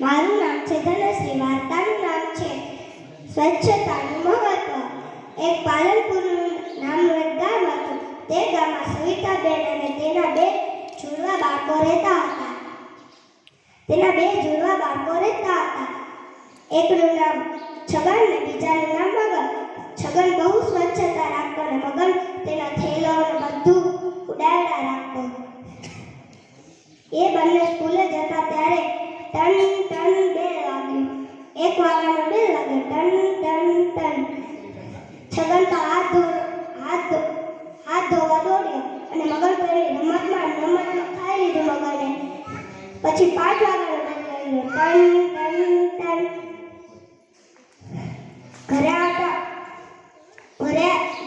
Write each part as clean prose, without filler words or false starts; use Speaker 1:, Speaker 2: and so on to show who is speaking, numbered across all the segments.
Speaker 1: મારું નામ છે ધનશ્રી. વાર્તાનું નામ છે સ્વચ્છતાનું મહત્વ. એક પાલનપુરનું નામનું એક ગામ હતું. તે ગામમાં સવિતાબેન અને તેના બે જુડવા બાળકો રહેતા હતા. એકનું નામ છગન અને બીજાનું નામ મગન. છગન બહુ સ્વચ્છતા રાખતો અને મગન તેના થેલો અને બધું ઉડાડ્યા રાખતો. એ બંને સ્કૂલે જતા ત્યારે ટન ટન બેલ વાગ્યું. એક વાગ્યાનો બેલ વાગ્યો. Ton ton ton. છગન તો હાથ ધોવા દોડ્યો અને મગન પેલી રમતમાં ખાઈ લીધું મગને. પછી 5 વાગ્યાનો બેલ વાગ્યો. Ton ton ton.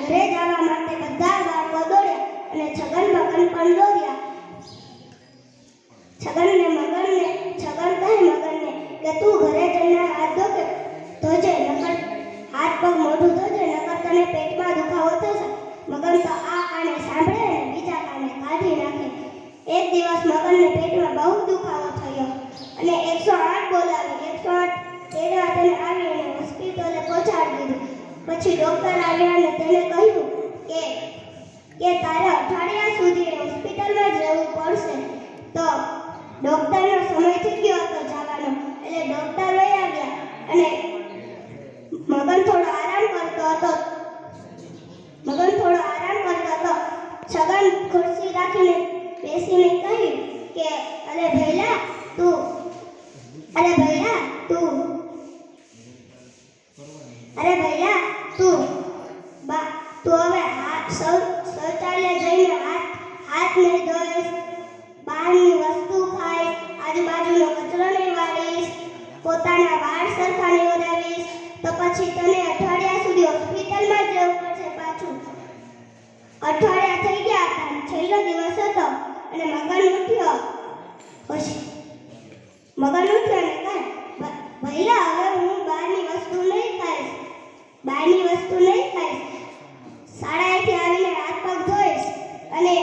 Speaker 1: ઘરે જવા માટે બધા બાળકો દોડ્યા અને છગન મગન પણ દોડ્યા. છગન કહે મગનને કે તું ઘરે જઈને હાથ ધોજે, નકર હાથ પગ મોઢું ધોજે, નકર તને પેટમાં દુખાવો થશે. મગન તો આ કાને સાંભળે અને બીજા કાને કાઢી નાખે. એક દિવસ મગનને પેટમાં બહુ દુખાવો થયો અને 108 બોલાવી. 108 તેડવા તેને આવી અને હોસ્પિટલે પહોંચાડી દીધું. પછી ડોક્ટર આવ્યા અને તેને કહ્યું કે તારે અઠવાડિયા સુધી હોસ્પિટલમાં જ રહેવું પડશે. તો ડોક્ટરનો સમય થઈ ગયો હતો જવાનો, એટલે ડોક્ટર લઈ આવ્યા અને મગન થોડો આરામ કરતો હતો. છગન ખુરશી રાખીને બેસીને કહ્યું કે અરે ભૈલા તું હવે શૌચાલય જઈને હાથ નહીં ધોઈશ, બહારની વસ્તુ ખાઈશ, આજુબાજુનો કચરો નહીં વાળીશ, પોતાના વાળ સરખા નહીં ઓરાવીશ, તો પછી તને અઠવાડિયા સુધી હોસ્પિટલમાં જ રહેવું પડશે પાછું. અઠવાડિયા થઈ ગયા હતા. છેલ્લો દિવસ હતો અને મગન ઉઠ્યો અને કહે ભૈલા હવે હું બહારની વસ્તુ નહીં ખાઈશ. શાળાએથી આવીને હાથ પગ ધોઈશ અને